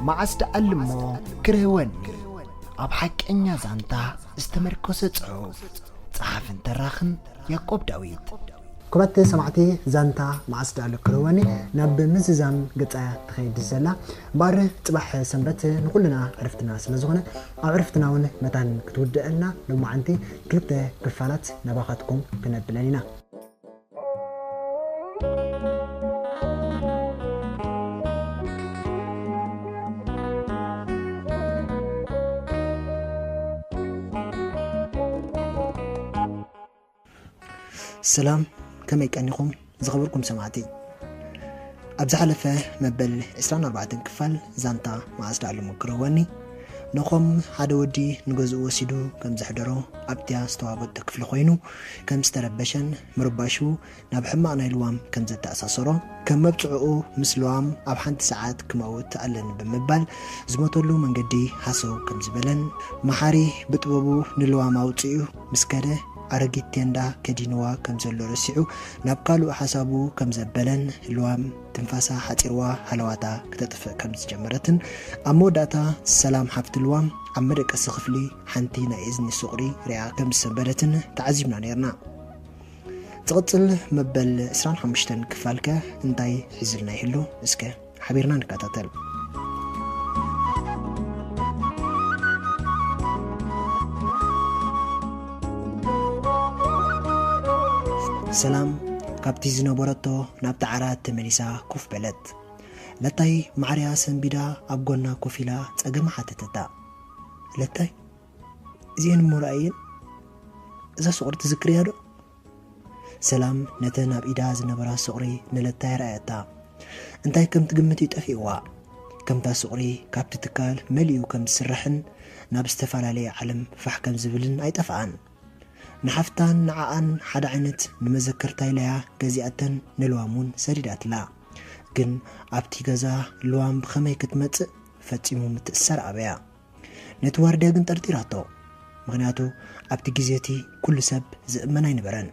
معست ألمو كرهوني أب حقنيا زانتا استمركز صعوب صحاف تراخن يعقوب داويد كبت سمعتي زانتا معست ألكرواني نب مززام قطع تخيد الزلا بار صباح سنبت نقولنا عرفتنا سلازونه عرفتنا ون متان كتود لنا لما عنتي كلتا كفالات نباخاتكم كنبلانينا السلام كما يكأنكم زغبركم سمعتي أبز حلفة مبل 24 كفال زانتا ما أصدع المكرواني نقوم حدا ودي نجزء وسيدو كم زحدرو أبتيا استوابد تكفل خوينو كم استربشن مرباشو نبحما أنا الوام كم زت أساسرو كم مبتعو مسلوام أبحنت ساعات كموت ألن بمبال زموتلو من قدي حسو كم زبلن محاري بتبابو نلوام أوتيو مسكده أرجيت تندا كدينوا كم زلوا رسعوا نبقالوا حسابو كم زبلن الوام تنفاسا حتيروا حلواتا كتتفق كم زجمرتن أموداتا السلام حفت الوام عمرك السخفلي حنتينا إذن سقري ريا كم سبلتن تعزيمنا نيرنا تغطل مبل إسران حمشتن كفالك انتاي حزلنا يحلو اسكا حبيرنا نكاتاتل سلام كابتي زنبورتو نبت عرات تمليسا كوف بلد لتاي معريا سنبيدا أبقونا كوفيلا تأقم حتتتا لتاي زين مرأيين إذا سقر تذكري هادو سلام نتنا بإيدا زنبورا سقري نلتاي رأيتا انتاي كم تقمتي تأفيوا كم تا سقري كابتي تكال مليو كم سرحن نابستفال علي علم فحكم زبلن أي تفعان نحفتان نعان حدا عينت نمذكرتاي ليا جزيئتن نلوامون سريدات لا جن أبتي جزا لوام بخمي كتمت فتيمو متأثر أبيا نتوار داقن ترتيراتو مغنياتو أبتي جزيتي كل سب زئمناي نبران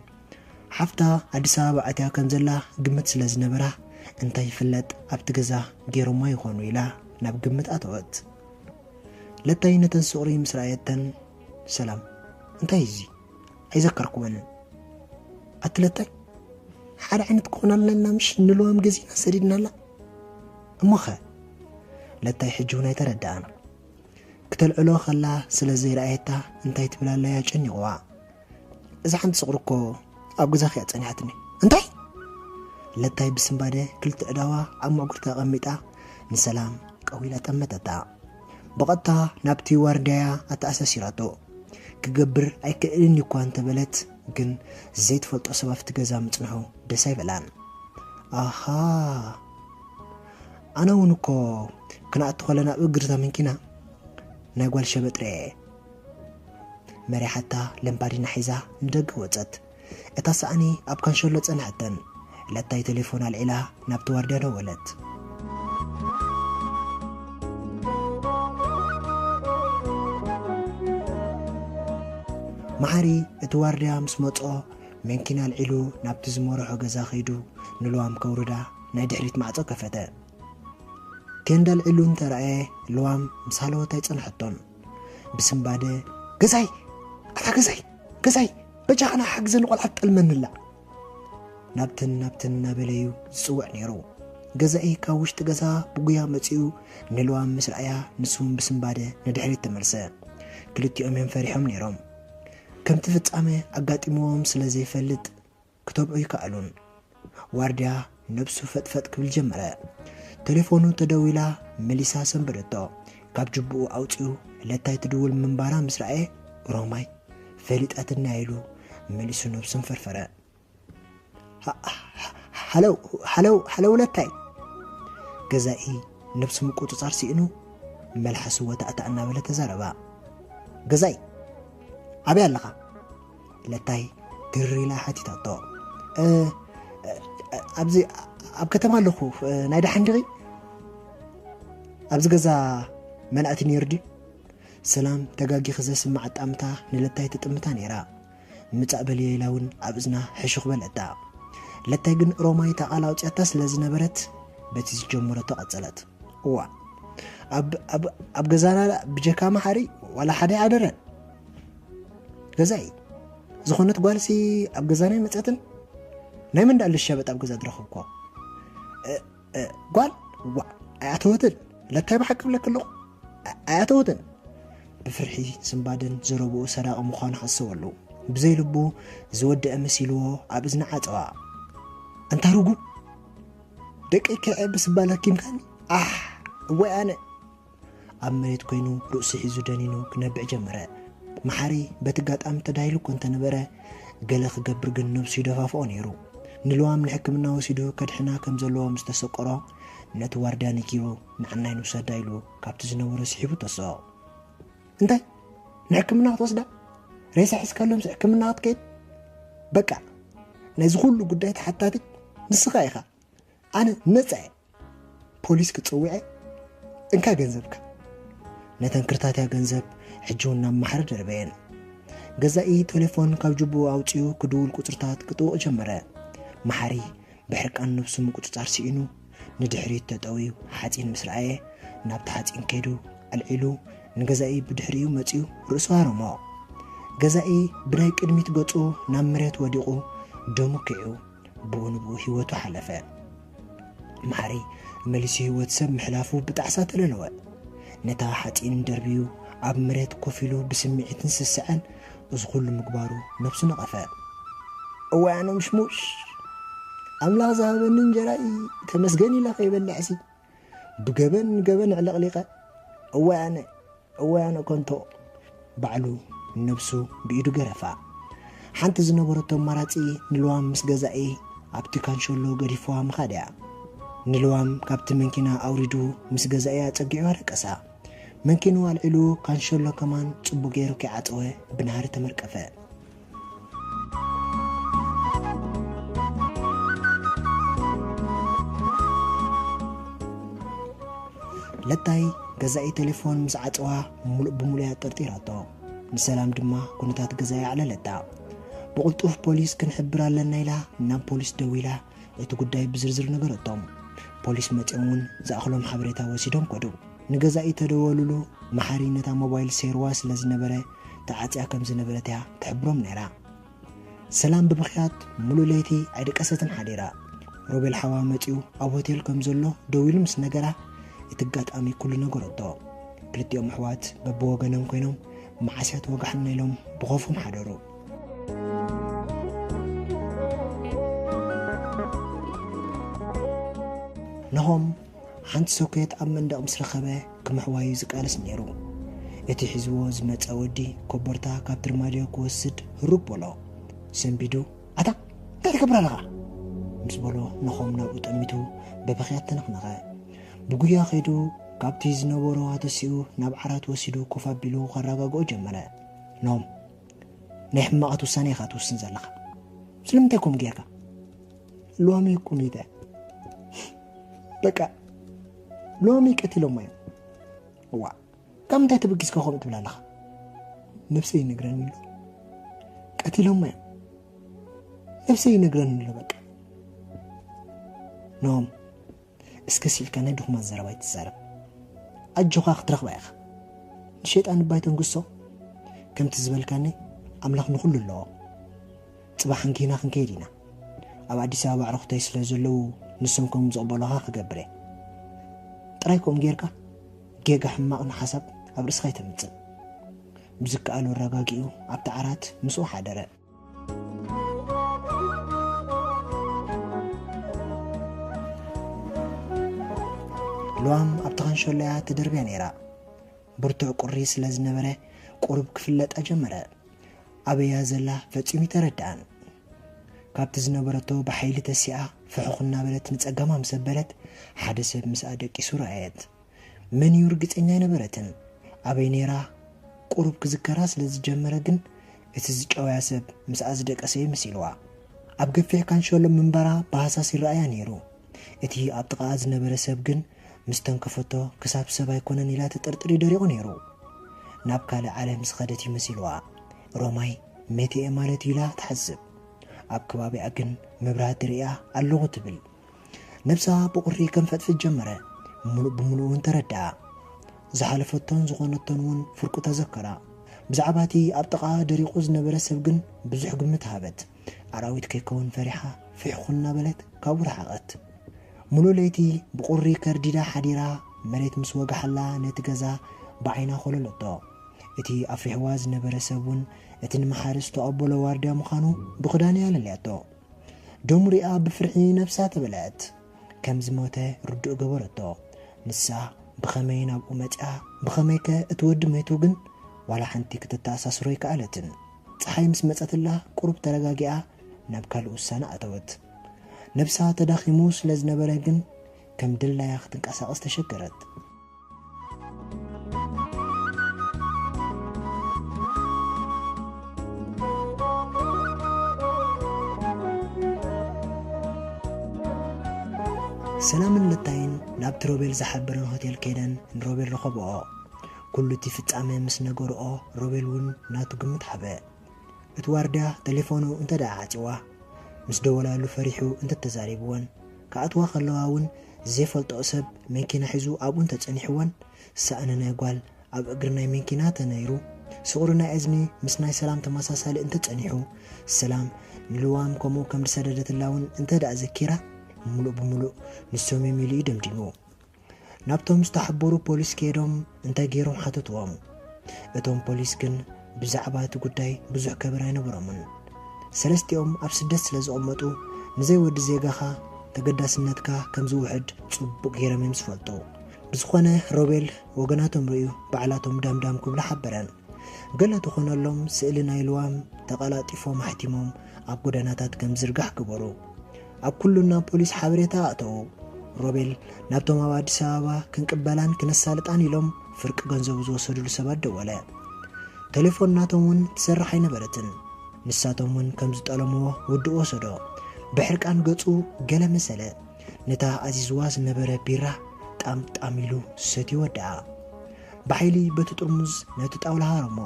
حفتا عدسا بعتيا كنزلا قمت سلاز نبرا انتاي فلت أبتي جزا جيرو ما يخونو إلا ناب قمت أتوات لتاي نتن سوري مسرعيتن سلام انتاي زي أيذكركم أنا أتلتاي حال عينت كونا لنا مش نلوام جزينا سريدنا لا مخا لتاي حجونا يتردانا كتل علو خلا سلازي رأيتا انتاي تبلا لا يجني غوا إذا حمد صغركو أبقى خيات سنيحتني انتاي لتاي بسنبادة كلت أدوا أما قرتا غميتا نسلام قويلة أمتتا بغطا نابتي واردايا أتأساسيراتو كجبر أي كأني كوانت بلت جن زيت فلت أصبفت جزام تنحو دساي بلان آها أنا ونكو كنا أدخلنا بقرطة من كنا نقول شبت رأي مري حتى لمباري نحيزة ندق وزت اتصاني أبكان شلت أنحتن لتاي تليفون العلا نبت وردان ولد معاري اتوارديا مسمطو من كنا العلو نابت زمورحو غزا خيدو نلوام كوردا نادحريت معصو كفتا كندا العلو انترأي لوام مسالو تايصن حطون بسنباده غزاي اتا غزاي بجانا حجزن قلعت المن لا نابتن نابليو صوع نيرو غزاي كاوشت غزا بغيا مصيو نلوام مسرأيا نسوم بسنباده ندحريت تملسه كلتي امين فريحم نيروم كم تفتعمه أقاتموهم سلازي فلت كتب أي كألون وارديا نفسه فتفت كبل جمرة تليفونه تدويلا مليسا سنبرتو كاب جبو أوتيو لتاي تدول من بارا مسرعي روماي فلت أتنايلو مليسو نفسن فرفرة حلو لتاي جزائي نفسه مكوتو صارسي إنو ملحسو وتأتأنا ولا تزاربا جزائي أبي اللقاء لتاي تري لا حتي تطو أبزي أبكتما لخوف نايدا حندغي أبزي جزا منأتني يردي سلام تقاقي خزا سمعت أمتا نلتاي تتأمتا نيرا متقبلي يلاون أبزنا حشوخ بلتا لتاي قن روماي تقالا وتأتاس لازنا برت بتيز جمرتو أتزلت ኣብ ገዛና ብጀካ ማሕሪ ወላ ሓደ ኣደረን ገዛይ ዝኾነት ጓልሲ ኣብ ገዛናይ መፀትን ናይ ምን ዳል ሸበጥ ኣብ ገዛ ድረኽብኮ ጓል ኣያተወትን ለታይ ብሓቂ ብለክ ኣለኹ ኣያተወትን ብፍርሒ ስምባድን ዘረብኡ ሰራቕ ምዃኑ ሓስበሉ ብዘይ ልቡ ዝወድአ መሲልዎ ኣብ እዝኒ ዓፀዋ እንታ ርጉም ደቀይ ክዕብስ ባላኪምካኒ ወይ ኣነ ኣብ መሬት ኮይኑ ርእሲ ሒዙ ደኒኑ ክነብዕ ጀመረ መሓሪ በቲ ጋጣሚ ተዳሂሉ እኮ እንተነበረ ገለ ክገብር ግን ነብሱ ይደፋፍኦ ነይሩ ንልዋም ንሕክምና ወሲዱ ከድሕና ከም ዘለዎ ምስ ተሰቆሮ ነቲ ዋርዳ ነጊሩ ንዕናይ ንውሰዳ ኢሉ ካብቲ ዝነበሮ ስሒቡ ተስኦ እንታይ ንሕክምና ክትወስዳ ሬሳ ሒዝካሎም ሕክምና ክትከይድ በቃ ነዚ ኩሉ ጉዳይ ተሓታቲ ንስኻ ኢኻ ኣነ ነፃ ፖሊስ ክፅውዐ እንካ ገንዘብካ ነተን ክርታትያ ገንዘብ ሕጂውን ናብ ማሕረ ደርበየን ገዛኢ ቴሌፎን ካብ ጅቡ ኣውፅኡ ክድውል ቁፅርታት ክጥውቕ ጀመረ ማሕሪ ብሕርቃን ነብሱ ምቁፅፃር ሲኢኑ ንድሕሪት ተጠዊዩ ሓፂን ምስ ረኣየ ናብቲ ሓፂን ከይዱ ኣልዒሉ ንገዛኢ ብድሕሪኡ መፂኡ ርእሱ ሃረሞ ገዛኢ ብናይ ቅድሚት ገፁ ናብ መሬት ወዲቑ ደሙ ክዑ ብኡ ንብኡ ሂወቱ ሓለፈ ማሕሪ መሊሱ ሂወት ሰብ ምሕላፉ ብጣዕሳ ተለለወ ነታ ሓፂን ደርቢዩ ኣብ መሬት ኮፍ ኢሉ ብስምዒትን ስስዐን እዚ ኩሉ ምግባሩ ነብሱ ነቐፈ እዋይ ኣነ ምሽሙሽ ኣምላኽ ዝሃበኒ እንጀራይ ተመስገን ኢለ ከይበልዕሲ ብገበን ገበን ዕለቕሊቐ እዋይ ኣነ ኮንቶ ባዕሉ ነብሱ ብኢዱ ገረፋ ሓንቲ ዝነበረቶ ኣማራፂ ንልዋም ምስ ገዛኢ ኣብቲ ካንሸሎ ገዲፍዋ ምኻድያ ንልዋም ካብቲ መንኪና ኣውሪዱ ምስ ገዛኢ ኣፀጊዑ ኣረቀሳ መንኪኑ ኣልዒሉ ካንሸሎ ከማን ፅቡቅ ገይሩ ከዓፀወ ብናሃሪ ተመርቀፈ ለታይ ገዛኢ ቴሌፎን ምስ ዓፀዋ ሙሉእ ብሙሉእ ጠርጢራቶ ንሰላም ድማ ኩነታት ገዛኢ ዓለለታ ብቁልጡፍ ፖሊስ ክንሕብር ኣለና ኢላ ናብ ፖሊስ ደው ኢላ እቲ ጉዳይ ብዝርዝር ነገረቶም ፖሊስ መፂኦም ዝኣኽሎም ሓበሬታ ወሲዶም ከዱ ንገዛኢ ተደወሉሉ ማሕሪ ነታ ሞባይል ሴርዋ ስለ ዝነበረ ተዓፅያ ከም ዝነበረት እያ ትሕብሮም ነይራ ሰላም ብብኽያት ሙሉእ ለይቲ ኣይደቀሰትን ሓዲራ ሮቤል ሓዋ መፂኡ ኣብ ሆቴል ከም ዘሎ ደው ኢሉ ምስ ነገራ እቲ ጋጣሚ ኩሉ ነገረቶ ክልቲኦም ኣሕዋት በብወገኖም ኮይኖም ማዓስያት ወጋሕና ኢሎም ብኸፎም ሓደሩ ነሆም ሓንቲ ሶኬት ኣብ መንደቕ ምስ ረኸበ ክምሕዋዩ ዝቃለስ ነይሩ እቲ ሒዝዎ ዝመፀ ወዲ ኮቦርታ ካብ ትርማድዮ ክወስድ ህሩብ በሎ ሰንቢዱ ኣታ እንታይ ትገብር ኣለኻ ምስ በሎ ነኾም ናብኡ ጠሚቱ በብኽያት ተነኽነኸ ብጉያ ኸይዱ ካብቲ ዝነበሮ ኣተሲኡ ናብ ዓራት ወሲዱ ኮፍ ኣቢሉ ከረጋግኦ ጀመረ ኖም ናይ ሕማቐት ውሳነ ኢኻ ትውስን ዘለኻ ስለምንታይ ከምኡ ጌርካ ሎሚ ኩሚተ በቃ ሎሚ ቀቲሎም እዮም ዋ ካብ ምንታይ ተበጊስካ ከምኡ ትብል ኣለኻ ነፍሰይ ይነግረኒ ኣሎ ቀቲሎም እዮም ነፍሰይ ይነግረኒ ኣሎ በቃ ኖም እስከ ሲልካ ናይ ድኹማት ዘረባ ይትዛረብ ኣጆኻ ክትረኽባ ኢኻ ንሸይጣን ባይ ተንግሶ ከምቲ ዝበልካኒ ኣምላኽ ንኹሉ ኣለዎ ፅባሕ ክንኪና ክንከይድ ኢና ኣብ ኣዲስ ኣበባ ኣዕርኽተይ ስለ ዘለዉ ንሶም ከም ዝቕበሉኻ ክገብር እየ ጥራይ ከምኡ ጌርካ ጌጋ ሕማቕ ንሓሳብ ኣብ ርእስኻ ይተምፅእ ብዝከኣሉ ኣረጋጊኡ ኣብቲ ዓራት ምስኡ ሓደረ ልዋም ኣብቲ ኻንሸሎያ ተደርብያ ነይራ ብርቱዕ ቁሪ ስለ ዝነበረ ቁሩብ ክፍለጣ ጀመረ ኣበያ ዘላ ፈፂሙ ይተረድኣን ካብቲ ዝነበረቶ ብሓይሊ ተሲኣ ፍሑኽ እናበለት ንፀጋማ ምስ ኣበለት ሓደ ሰብ ምስኣ ደቂሱ ረኣየት መን እዩ ርግፀኛ ኣይነበረትን ኣበይ ነይራ ቁሩብ ክዝከራ ስለ ዝጀመረ ግን እቲ ዝጨወያ ሰብ ምስኣ ዝደቀሰ ይመሲልዋ ኣብ ገፊሕ ካንሸሎ ምንበራ ብሃሳስ ይረኣያ ነይሩ እቲ ኣብ ጥቓኣ ዝነበረ ሰብ ግን ምስ ተንከፈቶ ክሳብ ሰብ ኣይኮነን ኢላ ተጠርጥሪ ደሪቑ ነይሩ ናብ ካልእ ዓለም ዝኸደት ይመሲልዋ ሮማይ ሜቴኤ ማለት ኢላ ትሓስብ ኣብ ከባቢኣ ግን መብራህቲ ርያ ኣለኹ ትብል ነብሳ ብቁሪ ከም ፈጥፍት ጀመረ ሙሉእ ብምሉእን ተረድኣ ዝሓለፈቶን ዝኾነቶን እውን ፍርቁ ተዘከራ ብዛዕባቲ ኣብ ጥቓ ደሪቑ ዝነበረ ሰብ ግን ብዙሕ ግምት ሃበት ኣራዊት ከይከውን ፈሪሓ ፍሕኹን እናበለት ካብኡ ረሓቐት ሙሉእ ለይቲ ብቁሪ ከርዲዳ ሓዲራ መሬት ምስ ወጋሓላ ነቲ ገዛ ብዓይና ኮለለቶ እቲ ኣፍሪሕዋ ዝነበረ ሰብ እውን እቲ ንመሓርስ ተቐበሎ ዋርድያ ምዃኑ ብኽዳንያ ለልያቶ ደሙ ሪኣ ብፍርሒ ነፍሳ ተበልዐት ከም ዝሞተ ርዱእ ገበረቶ ንሳ ብኸመይ ናብኡ መፅኣ ብኸመይ ከ እቲ ወዲ ሜቱ ግን ዋላ ሓንቲ ክትተኣሳስሮ ይከኣለትን ፀሓይ ምስ መፀትላ ቁሩብ ተረጋጊኣ ናብ ካልእ ውሳነ ኣተወት ነብሳ ተዳኺሙ ስለ ዝነበረ ግን ከም ድላያ ክትንቀሳቐስ ተሸገረት ሰላምን ለታይን ናብቲ ሮቤል ዝሓበረን ሆቴል ከይደን ንሮቤል ረኸብኦ ኩሉ እቲ ፍጻመ ምስ ነገርኦ ሮቤል እውን ናቱ ግምት ሓበ እቲ ዋርድያ ቴሌፎኑ እንተደኣ ዓፂዋ ምስ ደወላሉ ፈሪሑ እንተተዛሪብዎን ከኣትዋ ከለዋ እውን ዘይፈልጦ ሰብ መኪና ሒዙ ኣብኡ እንተፀኒሕዎን ሳእነ ናይ ጓል ኣብ እግሪ ናይ መኪና ተነይሩ ስቑሪ ናይ እዝኒ ምስ ናይ ሰላም ተመሳሳሊ እንተፀኒሑ ሰላም ንልዋም ከምኡ ከም ዝሰደደትላ እውን እንተደኣ ዘኪራ ሙሉእ ብምሉእ ንሶም የሚሉ ደምዲሙ ናብቶም ዝተሓበሩ ፖሊስ ከይዶም እንታይ ገይሮም ሓተትዎም እቶም ፖሊስ ግን ብዛዕባ እቲ ጉዳይ ብዙሕ ከበራ ኣይነበሮምን ሰለስቲኦም ኣብ ስደት ስለ ዝቕመጡ ንዘይወዲ ዜጋኻ ተገዳስነትካ ከም ዝውሕድ ጽቡቕ ገይሮም እዮም ዝፈልጡ ብዝኾነ ሮቤል ወገናቶም ርእዩ በዓላቶም ዳምዳም ክብሉ ሓበረን ገለ ትኾነሎም ስእሊ ናይ ልዋም ተቐላጢፎም ኣሕቲሞም ኣብ ጎደናታት ከም ዝርጋሕ ግበሩ ኣብ ኩሉና ፖሊስ ሓበሬታ ኣእተዉ ሮቤል ናብቶም ኣብ ኣዲስ ኣበባ ክንቅበላን ክነሳልጣን ኢሎም ፍርቂ ገንዘቡ ዝወሰድሉ ሰባት ደወለ ቴሌፎን ናቶም እውን ትሰርሕ ኣይነበረትን ንሳቶም እውን ከም ዝጠለምዎ ውድእ ወሰዶ ብሕርቃን ገጹ ገለ መሰለ ነታ ኣዚዝዋ ዝነበረ ቢራ ጣምጣም ኢሉ ሰቲ ወድዓ ብሓይሊ በቲ ጥርሙዝ ነቲ ጣውላ ሃረሞ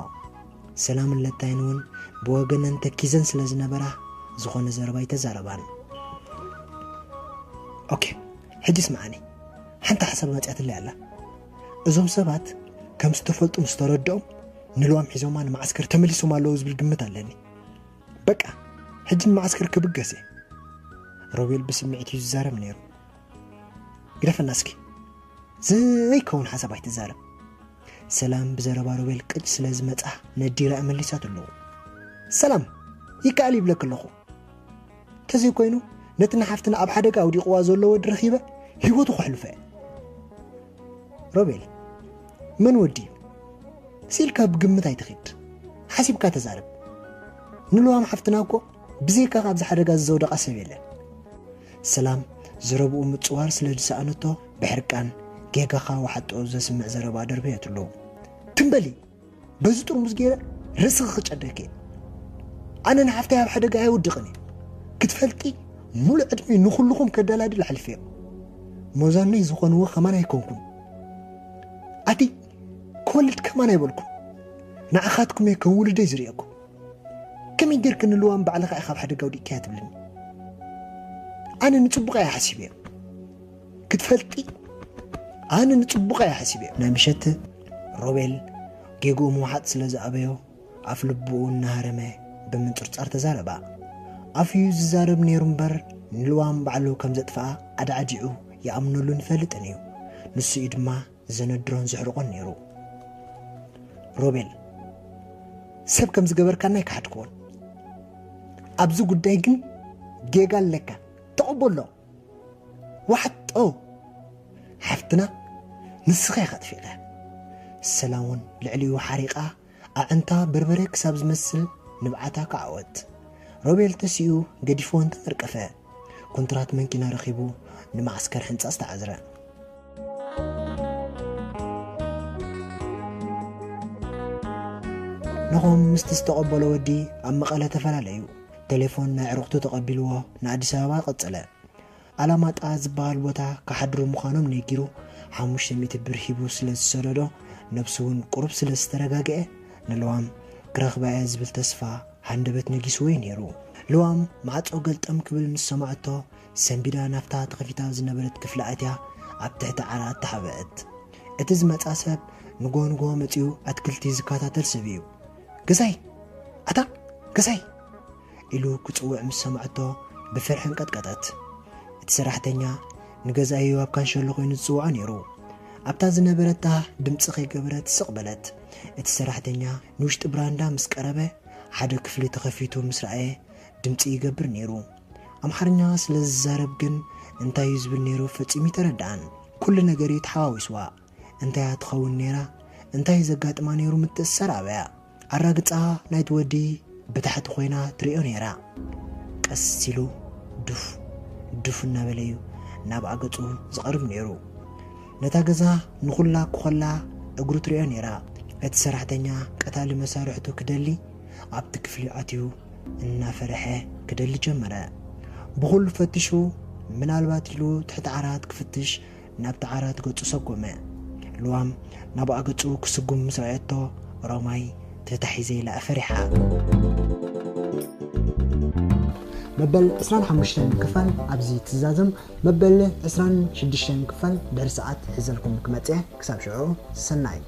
ሰላምን ለታይን እውን ብወገነን ተኪዘን ስለ ዝነበራ ዝኾነ ዘረባ ይተዛረባን ኦኬ ሕጂ ስማዓኒ ሓንቲ ሓሳብ መፅያትለ ኣላ እዞም ሰባት ከም ዝተፈልጡ ምስ ተረድኦም ንልዋም ሒዞማ ንማዓስከር ተመሊሶም ኣለዉ ዝብል ግምት ኣለኒ በቃ ሕጂ ንማዓስከር ክብገሰ ሮቤል ብስምዒት እዩ ዝዛረብ ነይሩ ግደፈና እስኪ ዘይከውን ሓሳብ ኣይትዛረብ ሰላም ብዘረባ ሮቤል ቅጭ ስለ ዝመፃ ነዲራ መሊሳት ኣለዉ ሰላም ይከኣል ይብለክ ኣለኹ ተዘይ ኮይኑ ነቲ ናሓፍትና ኣብ ሓደጋ ኣውዲቕዋ ዘሎ ወዲ ረኺበ ህይወቱ ክሕልፈ ሮቤል መን ወዲ ሲልካ ብግምት ኣይትኺድ ሓሲብካ ተዛረብ ንልዋም ሓፍትና እኮ ብዘይካ ካብዚ ሓደጋ ዝዘውደቓ ሰብ የለን ሰላም ዘረብኡ ምፅዋር ስለ ዝሰኣነቶ ብሕርቃን ጌጋኻ ወሓጦ ዘስምዕ ዘረባ ደርበየትሉ ትንበሊ በዚ ጥርሙዝ ገይረ ርስኺ ክጨደከ ኣነ ንሓፍተይ ኣብ ሓደጋ ኣይውድቕኒ ክትፈልጢ ሙሉእ ዕድሜ ንኹልኹም ከደላድል ሓልፈዮ ሞዛነይ ዝኾንዎ ኸማን ኣይኮንኩም ኣቲ ክወልድ ከማን ኣይበልኩም ንዓኻትኩም እየ ከም ውልደይ ዝርአኩም ከመይ ጌርክ ንልዋም ባዕልኻ ኢኻ ኣብ ሓደጋ ውዲቕካ እያ ትብልኒ ኣነ ንፅቡቕ እያ ሓሲብ እየ ክትፈልጢ ኣነ ንፅቡቕ እያ ሓሲብ እየ ናይ ምሸት ሮቤል ጌግኡ ምውሓጥ ስለ ዝኣበዮ ኣፍ ልብኡ እናሃረመ ብምንፅርፃር ተዛረባ ኣፍዩ ዝዛረብ ነይሩ እምበር ንልዋም ባዕሉ ከም ዘጥፍኣ ዓድዓዲዑ ይኣምነሉን ይፈልጥን እዩ ንሱ እዩ ድማ ዘነድሮን ዝሕርቆን ነይሩ ሮቤል ሰብ ከም ዝገበርካና ይከሓድክዎን ኣብዚ ጉዳይ ግን ጌጋ ኣለካ ተቐበሎ ዋሕጦ ሓፍትና ንስኻ ኢኻ ጥፊእኻ ሰላም እውን ልዕሊኡ ሓሪቓ ኣዕንታ በርበረ ክሳብ ዝመስል ንብዓታ ከዓወት ሮቤል ተሲኡ ገዲፎን ተመርቀፈ ኮንትራት መንኪና ረኺቡ ንማዕስከር ሕንፃ ዝተዓዝረ نخم مستقبل ودي أما مقالة تفلاليو تليفون نعرقتو تقبلوه نعدي سابا قتله علامات أزبال بوتا كحدرو مخانم نيكيرو حموش ميت برهيبو سلس سردو نفسون قرب سلس ترقاقه نلوام كراخ باعز بالتسفى هندبت نجيس وين يرو لوام معات قلت أم قبل نسمعته سنبدا نفتها تخفيتها زنبرت كفلاتها أبتحت على التحبات اتزمت أسب نغو متيو أتكلتي زكاة ترسبيو قزاي أتا قزاي إلو كتوع مسمعتو بفرحن قطقطت اتسرحتنيا نغزايو أب كان شلقو ينصوع نيرو أبتا زنبرتا دمصخي قبرت سقبلت اتسرحتنيا نوشت براندا مسقربه حدا كفلي تخفيتو مسرعي دمصي يقبر نيرو أمحرنيا سلزارب جن انتا يزبل نيرو فتيمي تردان كل نجاري تحاويسوا انتا تخون نيرا انتا يزقات ما نيرو متسرعبا الراقطها نايت ودي بتحت خوينا تريو نيرا قسيلو دف النابليو نابع قطو زقرب نيرو نتاقزا نخلا كخلا اقرو تريو نيرا اتسرحتنيا قتال مسارحتو كدلي عبد كفلي عتيو إنا فرحة كدلي جمرة بخل فتشو من الباتلو تحت عرات كفتش نبت عرات قطو سقومة لوام نبقى قطو كسقوم مسرعتو رماي تتحيزي لأفرحة مبل 25 كفل أبزي تزازم مبل 26 كفل درسات حزلكم كمتع كساب شعور سناي